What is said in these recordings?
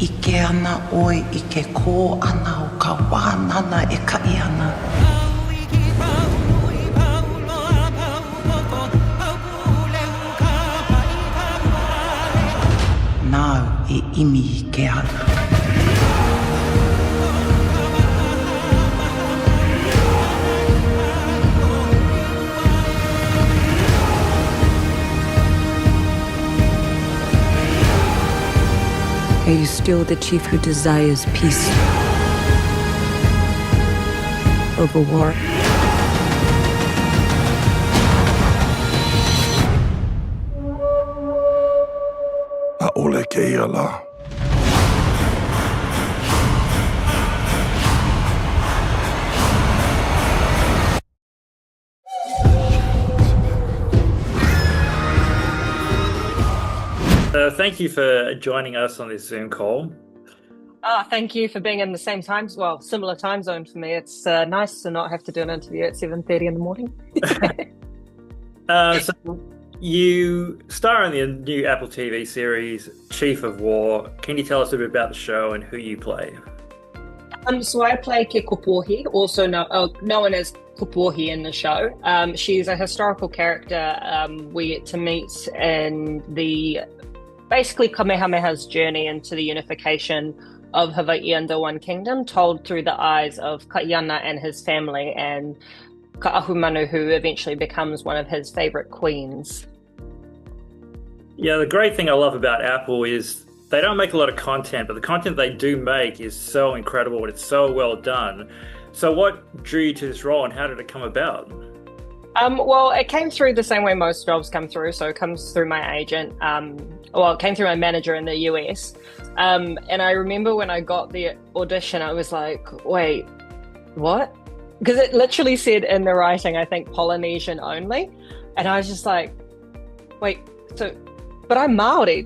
ike ana oi I ke kō ana o ka wānana e kai ana. Nau e imi I ke ana. Are you still the chief who desires peace over war? Ole ke ia la. Thank you for joining us on this Zoom call. Thank you for being in the same time, well, similar time zone for me. It's nice to not have to do an interview at 7:30 in the morning. So you star in the new Apple TV series, Chief of War. Can you tell us a bit about the show and who you play? So I play Ke Kupuohi, also known as Kupuohi in the show. She's a historical character we get to meet in the basically Kamehameha's journey into the unification of Hawaii and the One Kingdom, told through the eyes of Kaiana and his family, and Ka'ahumanu, who eventually becomes one of his favorite queens. Yeah, the great thing I love about Apple is they don't make a lot of content, but the content they do make is so incredible and it's so well done. So what drew you to this role and how did it come about? Well, it came through the same way most jobs come through. So it comes through my agent. It came through my manager in the US. And I remember when I got the audition, I was like, wait, what? Because it literally said in the writing, I think Polynesian only. And I was just like, wait, but I'm Māori.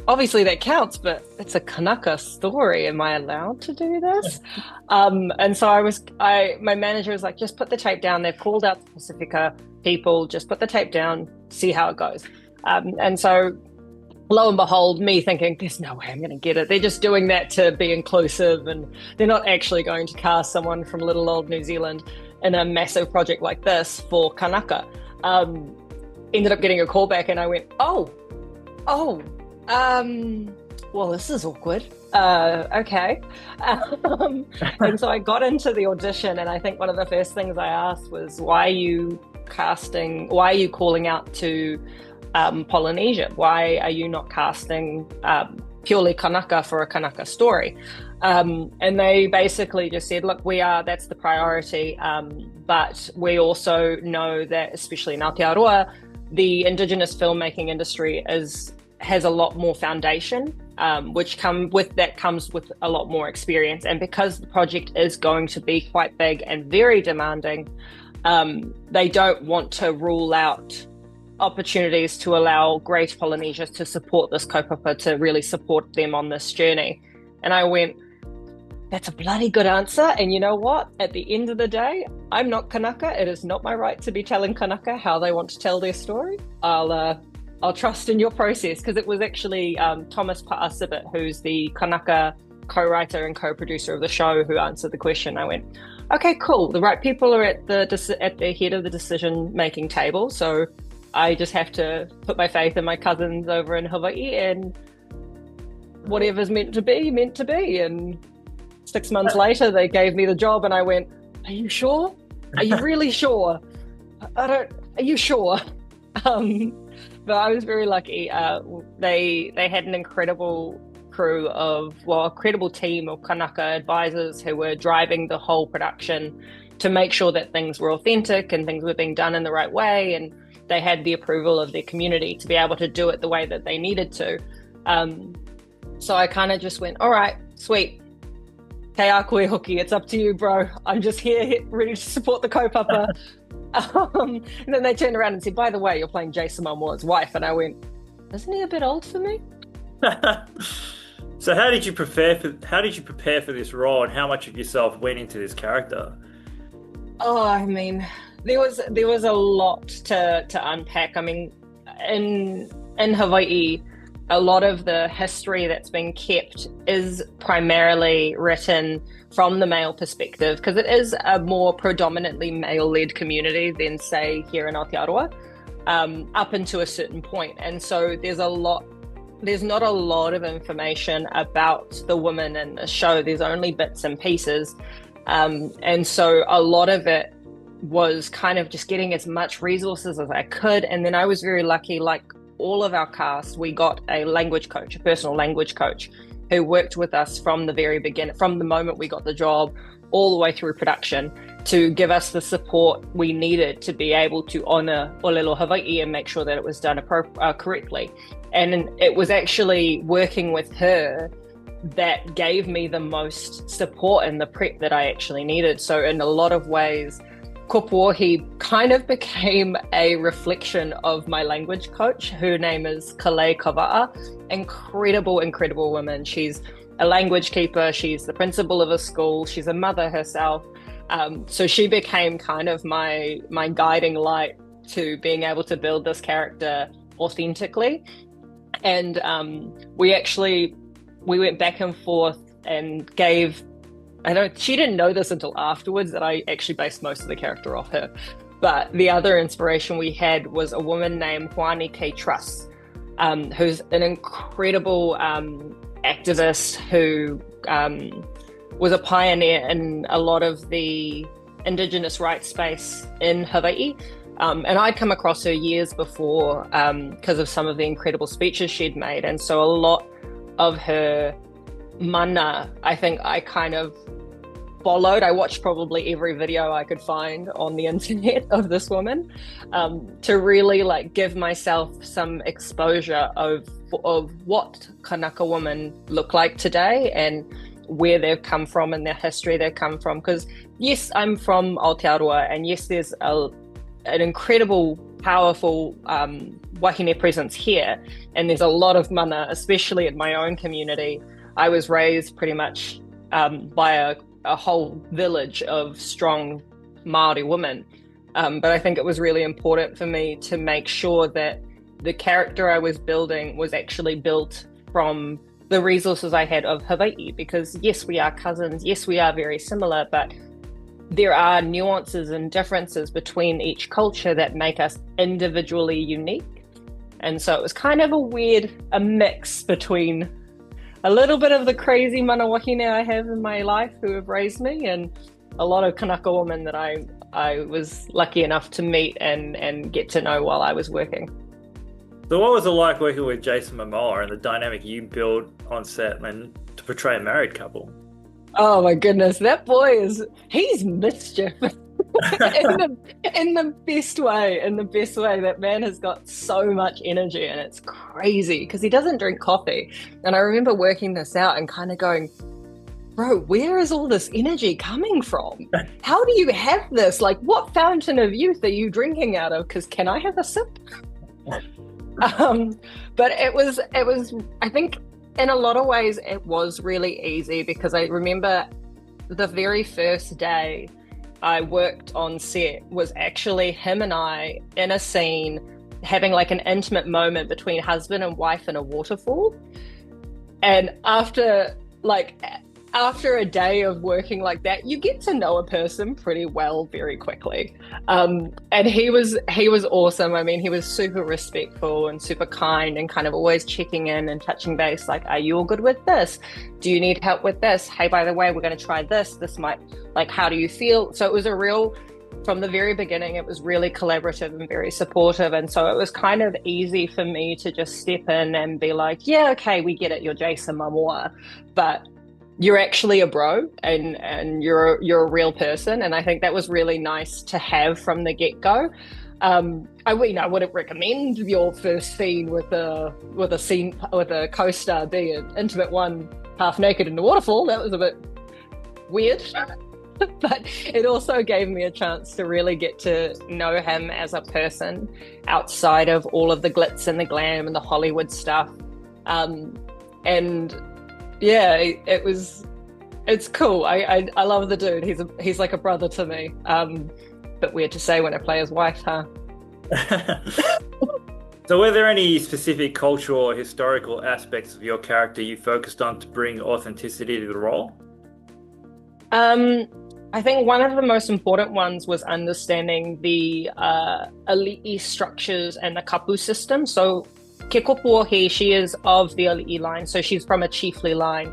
Obviously that counts, but it's a Kanaka story. Am I allowed to do this? And so my manager was like, just put the tape down. They've called out the Pacifica people, just put the tape down, see how it goes. And so lo and behold, me thinking, there's no way I'm going to get it. They're just doing that to be inclusive and they're not actually going to cast someone from little old New Zealand in a massive project like this for Kanaka. Ended up getting a call back and I went, well, this is awkward. Okay. And so I got into the audition and I think one of the first things I asked was, why are you calling out to Polynesia? Why are you not casting purely Kanaka for a Kanaka story? And they basically just said, look, that's the priority. But we also know that, especially in Aotearoa, the Indigenous filmmaking industry has a lot more foundation, which comes with a lot more experience. And because the project is going to be quite big and very demanding, they don't want to rule out opportunities to allow Greater Polynesia to support this kaupapa, to really support them on this journey. And I went, that's a bloody good answer. And you know what? At the end of the day, I'm not Kanaka. It is not my right to be telling Kanaka how they want to tell their story. I'll trust in your process, because it was actually Thomas Pa'asibit, who's the Kanaka co-writer and co-producer of the show, who answered the question. I went, okay, cool. The right people are at the head of the decision-making table. So I just have to put my faith in my cousins over in Hawaii, and whatever's meant to be, meant to be. And 6 months later, they gave me the job and I went, are you sure? Are you really sure? Are you sure? But I was very lucky. They had an incredible a credible team of Kanaka advisors who were driving the whole production to make sure that things were authentic and things were being done in the right way. And they had the approval of their community to be able to do it the way that they needed to. So I kind of just went, all right, sweet. Te a koe hoki, it's up to you, bro. I'm just here ready to support the kaupapa. And then they turned around and said, by the way, you're playing Jason Momoa's wife. And I went, isn't he a bit old for me? So how did you prepare for this role, and how much of yourself went into this character? Oh, I mean, there was a lot to unpack. I mean, in Hawaii, a lot of the history that's been kept is primarily written from the male perspective, because it is a more predominantly male-led community than, say, here in Aotearoa, up until a certain point. And so there's not a lot of information about the women in the show. There's only bits and pieces. And so a lot of it was kind of just getting as much resources as I could. And then I was very lucky, like all of our cast, we got a language coach, a personal language coach, who worked with us from the very beginning, from the moment we got the job all the way through production, to give us the support we needed to be able to honor Olelo Hawaii and make sure that it was done correctly. And it was actually working with her that gave me the most support and the prep that I actually needed. So in a lot of ways, Kupuohi kind of became a reflection of my language coach. Her name is Kalei Kava'a. Incredible woman. She's a language keeper. She's the principal of a school. She's a mother herself. So she became kind of my guiding light to being able to build this character authentically. And we went back and forth and gave, she didn't know this until afterwards, that I actually based most of the character off her. But the other inspiration we had was a woman named Juani K. Truss, who's an incredible activist who was a pioneer in a lot of the Indigenous rights space in Hawaii. And I'd come across her years before because of some of the incredible speeches she'd made. And so a lot of her mana, I think I kind of followed. I watched probably every video I could find on the internet of this woman to really like give myself some exposure of what Kanaka women look like today and where they've come from and their history they've come from. Because yes, I'm from Aotearoa, and yes, there's an incredible, powerful wahine presence here, and there's a lot of mana, especially in my own community. I was raised pretty much by a whole village of strong Māori women, but I think it was really important for me to make sure that the character I was building was actually built from the resources I had of Hawaii, because yes, we are cousins, yes, we are very similar, but there are nuances and differences between each culture that make us individually unique. And so it was kind of a mix between a little bit of the crazy mana wahine I have in my life who have raised me, and a lot of Kanaka women that I was lucky enough to meet and get to know while I was working. So what was it like working with Jason Momoa and the dynamic you built on set and to portray a married couple? Oh my goodness, that boy he's mischief in the best way. That man has got so much energy, and it's crazy because he doesn't drink coffee. And I remember working this out and kind of going, bro, where is all this energy coming from? How do you have this? Like, what fountain of youth are you drinking out of? Because can I have a sip? But it was, I think in a lot of ways it was really easy, because I remember the very first day I worked on set was actually him and I in a scene having like an intimate moment between husband and wife in a waterfall. And after a day of working like that, you get to know a person pretty well very quickly. And he was awesome. I mean, he was super respectful and super kind and kind of always checking in and touching base, like, are you all good with this? Do you need help with this? Hey, by the way, we're going to try this. This might, like, how do you feel? So it was from the very beginning, it was really collaborative and very supportive. And so it was kind of easy for me to just step in and be like, yeah, okay, we get it. You're Jason Mamoa, but you're actually a bro, and you're a real person. And I think that was really nice to have from the get-go. I wouldn't recommend your first scene with a co-star be an intimate one, half naked in the waterfall. That was a bit weird. But it also gave me a chance to really get to know him as a person outside of all of the glitz and the glam and the Hollywood stuff. And yeah, it's cool. I love the dude. He's like a brother to me. But weird to say when I play his wife, huh? So were there any specific cultural or historical aspects of your character you focused on to bring authenticity to the role? I think one of the most important ones was understanding the elite structures and the kapu system. So Ke Kupuohi, she is of the elite line, so she's from a chiefly line.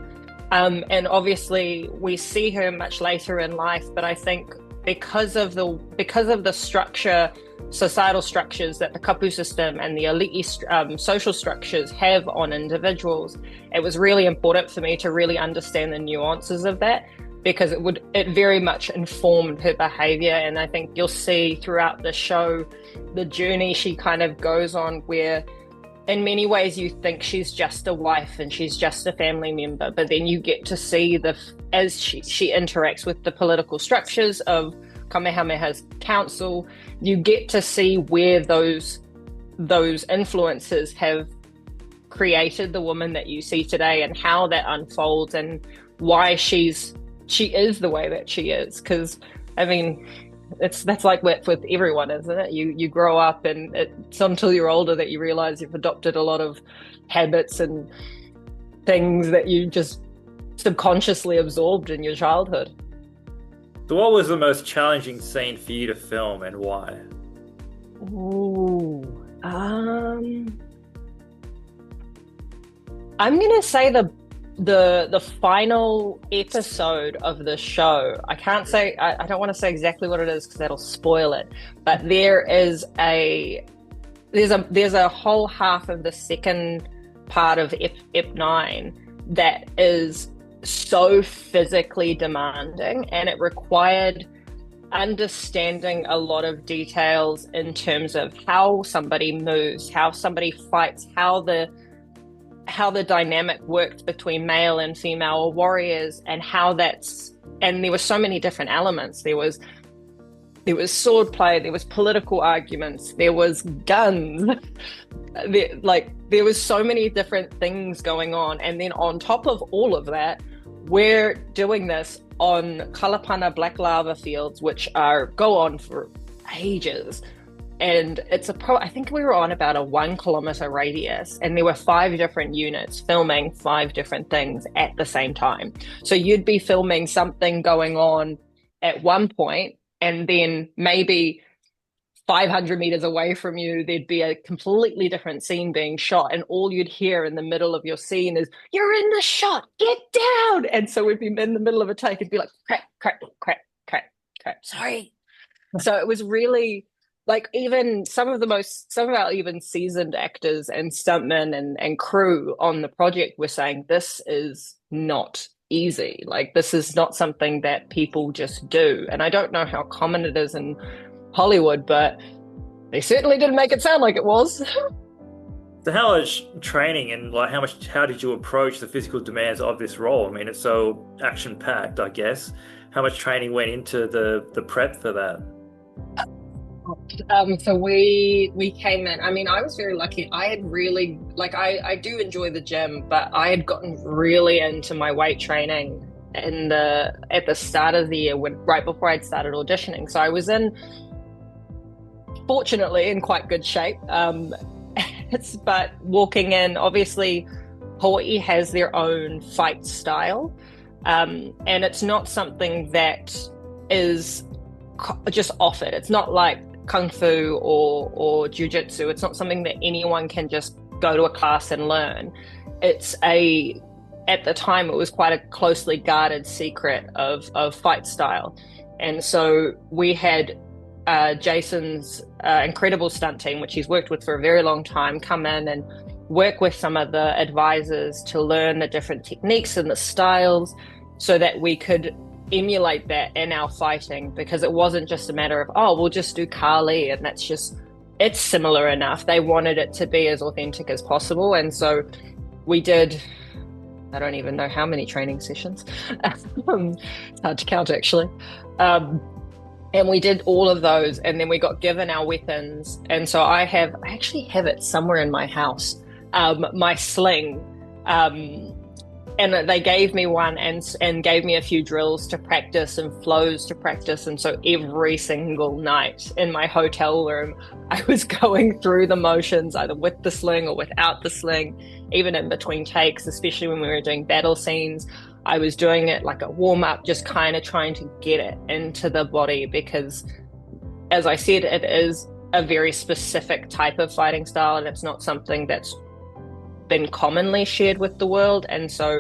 And obviously we see her much later in life, but I think because of the structure, societal structures that the kapu system and the elite social structures have on individuals, it was really important for me to really understand the nuances of that, because it very much informed her behavior. And I think you'll see throughout the show the journey she kind of goes on, where in many ways you think she's just a wife and she's just a family member, but then you get to see as she interacts with the political structures of Kamehameha's council, you get to see where those influences have created the woman that you see today, and how that unfolds, and why she is the way that she is. Because I mean, that's like with everyone, isn't it? You grow up, and it's until you're older that you realize you've adopted a lot of habits and things that you just subconsciously absorbed in your childhood. So what was the most challenging scene for you to film, and why? Ooh, I'm gonna say the final episode of the show. I can't say, I don't want to say exactly what it is because that'll spoil it, but there's a whole half of the second part of Ep 9 that is so physically demanding, and it required understanding a lot of details in terms of how somebody moves, how somebody fights, how the dynamic worked between male and female warriors, and and there were so many different elements. There was swordplay, there was political arguments, there was guns, there was so many different things going on. And then on top of all of that, we're doing this on kalapana black lava fields, which go on for ages. And I think we were on about a 1 kilometer radius, and there were 5 different units filming 5 different things at the same time. So you'd be filming something going on at one point, and then maybe 500 meters away from you, there'd be a completely different scene being shot, and all you'd hear in the middle of your scene is, "You're in the shot, get down!" And so we'd be in the middle of a take, it'd be like, crap, crap, crap, crap, crap, sorry. So it was really, like, even some of our even seasoned actors and stuntmen and crew on the project were saying, this is not easy. Like, this is not something that people just do. And I don't know how common it is in Hollywood, but they certainly didn't make it sound like it was. So how much training and how did you approach the physical demands of this role? I mean, it's so action-packed, I guess. How much training went into the prep for that? So we came in. I mean, I was very lucky. I had really, I do enjoy the gym, but I had gotten really into my weight training at the start of the year, right before I'd started auditioning. So I was fortunately in quite good shape. But walking in, obviously, Hawaii has their own fight style, and it's not something that is just offered. It's not like kung fu or jiu-jitsu. It's not something that anyone can just go to a class and learn. At the time, it was quite a closely guarded secret of fight style. And so we had Jason's incredible stunt team, which he's worked with for a very long time, come in and work with some of the advisors to learn the different techniques and the styles so that we could emulate that in our fighting, because it wasn't just a matter of, we'll just do Kali and it's similar enough. They wanted it to be as authentic as possible. And so we did, I don't even know how many training sessions. It's hard to count, actually. And we did all of those, and then we got given our weapons. And so I actually have it somewhere in my house. My sling, And they gave me one and gave me a few drills to practice and flows to practice. And so every single night in my hotel room, I was going through the motions, either with the sling or without the sling, even in between takes, especially when we were doing battle scenes. I was doing it like a warm-up, just kind of trying to get it into the body, because, as I said, it is a very specific type of fighting style, and it's not something that's been commonly shared with the world. And so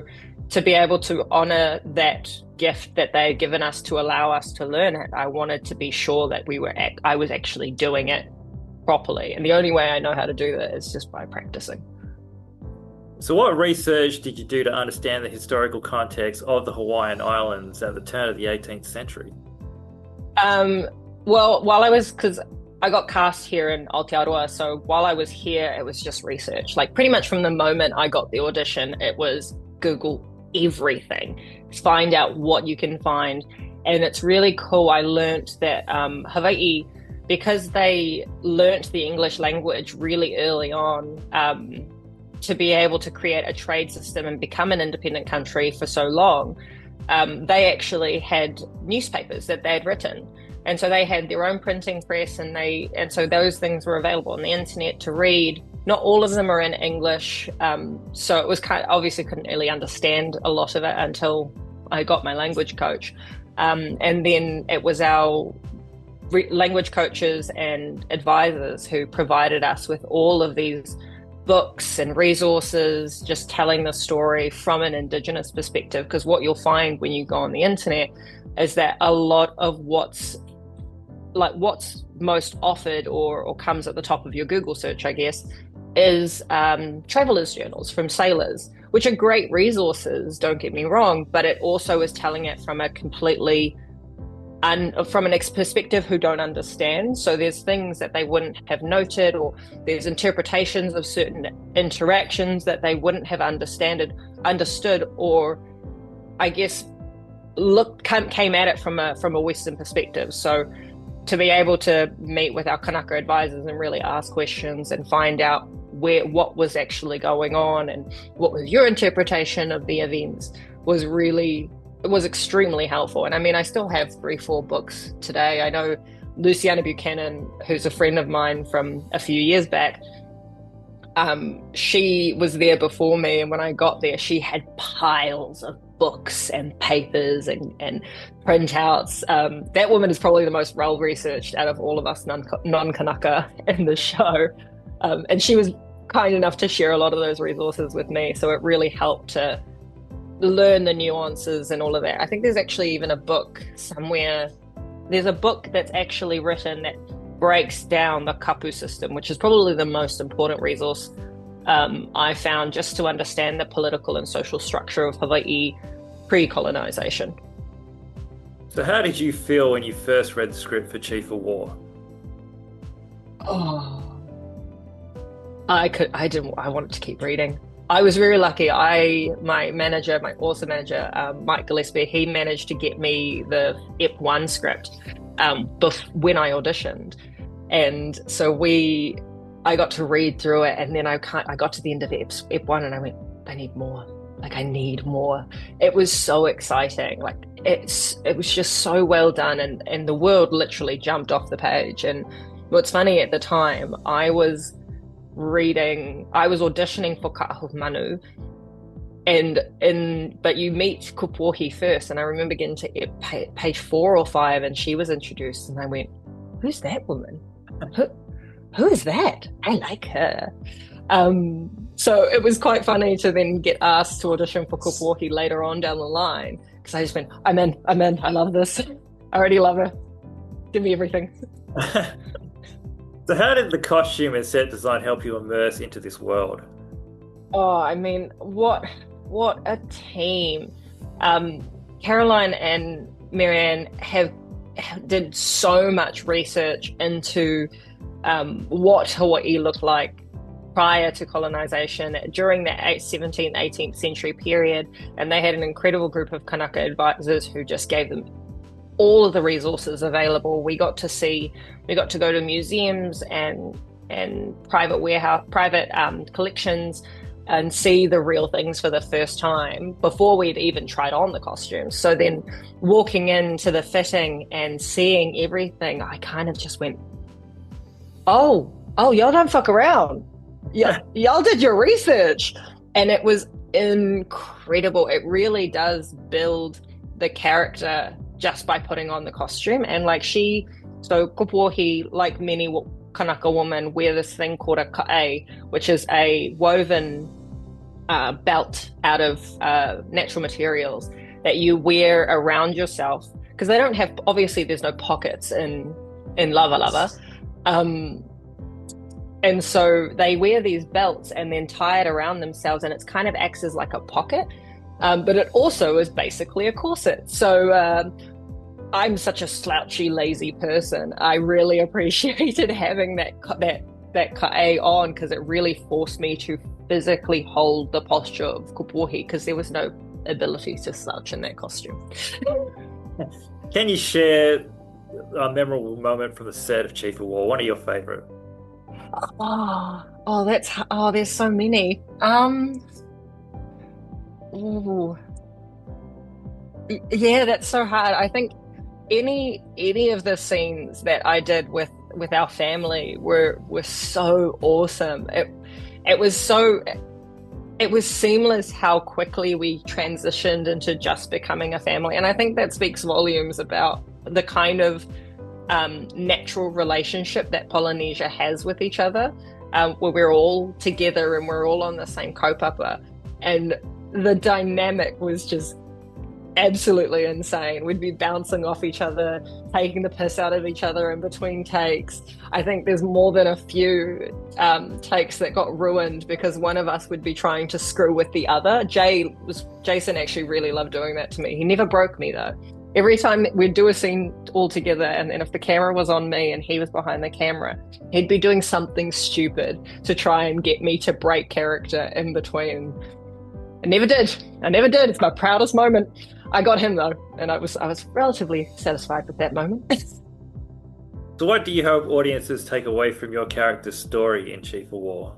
to be able to honor that gift that they had given us to allow us to learn it, I wanted to be sure that I was actually doing it properly. And the only way I know how to do that is just by practicing. So what research did you do to understand the historical context of the Hawaiian Islands at the turn of the 18th century? Well, because I got cast here in Aotearoa, so while I was here, it was just research. Like pretty much from the moment I got the audition, it was Google everything, find out what you can find. And it's really cool. I learned that Hawaii, because they learnt the English language really early on, to be able to create a trade system and become an independent country for so long, they actually had newspapers that they had written. And so they had their own printing press, and so those things were available on the internet to read. Not all of them are in English, so it was obviously couldn't really understand a lot of it until I got my language coach. And then it was our language coaches and advisors who provided us with all of these books and resources, just telling the story from an Indigenous perspective. Because what you'll find when you go on the internet is that a lot of what's most offered or comes at the top of your Google search, I guess, is travelers' journals from sailors, which are great resources, don't get me wrong, but it also is telling it from a completely from an perspective who don't understand. So there's things that they wouldn't have noted, or there's interpretations of certain interactions that they wouldn't have understood, or I guess came at it from a Western perspective. So to be able to meet with our Kanaka advisors and really ask questions and find out what was actually going on and what was your interpretation of the events was extremely helpful. And I mean, I still have 3-4 books today. I know Luciane Buchanan, who's a friend of mine from a few years back, she was there before me, and when I got there, she had piles of books and papers and printouts. That woman is probably the most well-researched out of all of us non-Kanaka in the show. And she was kind enough to share a lot of those resources with me. So it really helped to learn the nuances and all of that. I think there's actually even a book somewhere. There's a book that's actually written that breaks down the kapu system, which is probably the most important resource I found just to understand the political and social structure of Hawaii pre-colonization. So how did you feel when you first read the script for Chief of War? Oh, I wanted to keep reading. I was very lucky. My awesome manager, Mike Gillespie, he managed to get me the EP 1 script when I auditioned. And so I got to read through it, and then I got to the end of EP 1 and I went, I need more. I need more. It was so exciting. It was just so well done, and the world literally jumped off the page. And what's funny, at the time, I was auditioning for Ka'ahu Manu, but you meet Kupuohi first, and I remember getting to page 4 or 5, and she was introduced, and I went, who's that woman? Who is that? I like her. So it was quite funny to then get asked to audition for Kupuohi later on down the line, because I just went, I'm in, I love this. I already love her. Give me everything. So how did the costume and set design help you immerse into this world? Oh, I mean, what a team. Caroline and Marianne did so much research into what Hawaii looked like prior to colonization during the 17th, 18th century period. And they had an incredible group of Kanaka advisors who just gave them all of the resources available. We got to go to museums and private collections. and see the real things for the first time before we'd even tried on the costumes. So then walking into the fitting and seeing everything, I kind of just went, oh, y'all don't fuck around. Yeah, y'all did your research. And it was incredible. It really does build the character just by putting on the costume. And like so Kupuohi, like many Kanaka women, wear this thing called a ka'e, which is a woven belt out of natural materials that you wear around yourself, because they don't have, obviously there's no pockets in lava lava. And so they wear these belts and then tie it around themselves, and it's kind of acts as like a pocket, but it also is basically a corset. So I'm such a slouchy, lazy person. I really appreciated having that ka'e on, because it really forced me to physically hold the posture of Kupuohi, because there was no ability to slouch in that costume. Can you share a memorable moment from the set of Chief of War? One of your favorite? There's so many. Yeah, that's so hard. I think any of the scenes that I did with our family were so awesome. It was seamless how quickly we transitioned into just becoming a family, and I think that speaks volumes about the kind of natural relationship that Polynesia has with each other, where we're all together and we're all on the same kaupapa, and the dynamic was just absolutely insane. We'd be bouncing off each other, taking the piss out of each other in between takes. I think there's more than a few takes that got ruined because one of us would be trying to screw with the other. Jason actually really loved doing that to me. He never broke me though. Every time we'd do a scene all together, and if the camera was on me and he was behind the camera, he'd be doing something stupid to try and get me to break character in between. I never did. It's my proudest moment. I got him though, and I was relatively satisfied with that moment. So what do you hope audiences take away from your character's story in Chief of War?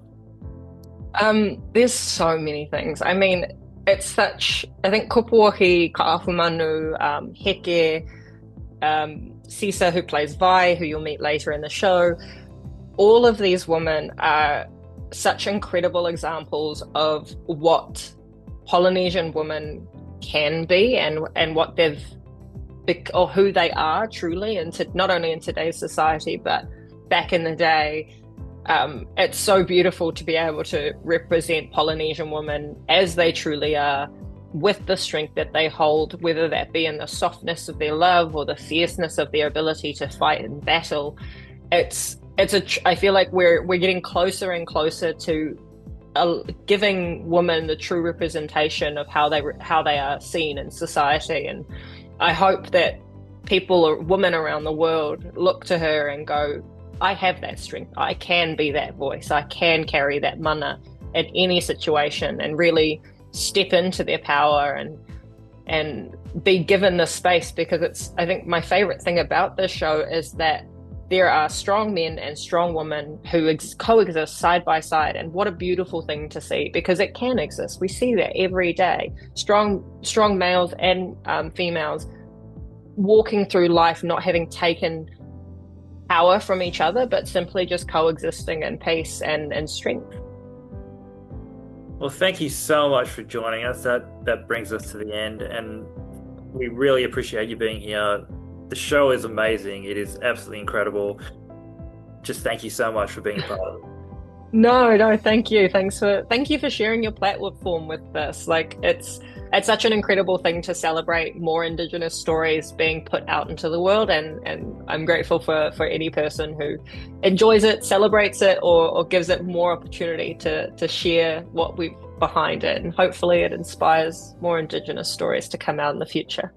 There's so many things. I mean, it's such, I think Kupuohi, Ka'ahumanu, Heke, Sisa, who plays Vi, who you'll meet later in the show, all of these women are such incredible examples of what Polynesian women can be and what they've, or who they are truly, and not only in today's society but back in the day. It's so beautiful to be able to represent Polynesian women as they truly are, with the strength that they hold, whether that be in the softness of their love or the fierceness of their ability to fight in battle. I feel like we're getting closer and closer to giving women the true representation of how they are seen in society. And I hope that people or women around the world look to her and go, I have that strength. I can be that voice. I can carry that mana in any situation, and really step into their power and be given the space. Because I think my favorite thing about this show is that there are strong men and strong women who coexist side by side, and what a beautiful thing to see, because it can exist. We see that every day. Strong males and females walking through life not having taken power from each other, but simply just coexisting in peace and strength. Well, thank you so much for joining us. That brings us to the end, and we really appreciate you being here. The show is amazing. It is absolutely incredible. Just thank you so much for being part of it. No, thank you. Thank you for sharing your platform with this. Like, it's such an incredible thing to celebrate more Indigenous stories being put out into the world, and I'm grateful for any person who enjoys it, celebrates it, or gives it more opportunity to share what we've behind it, and hopefully it inspires more Indigenous stories to come out in the future.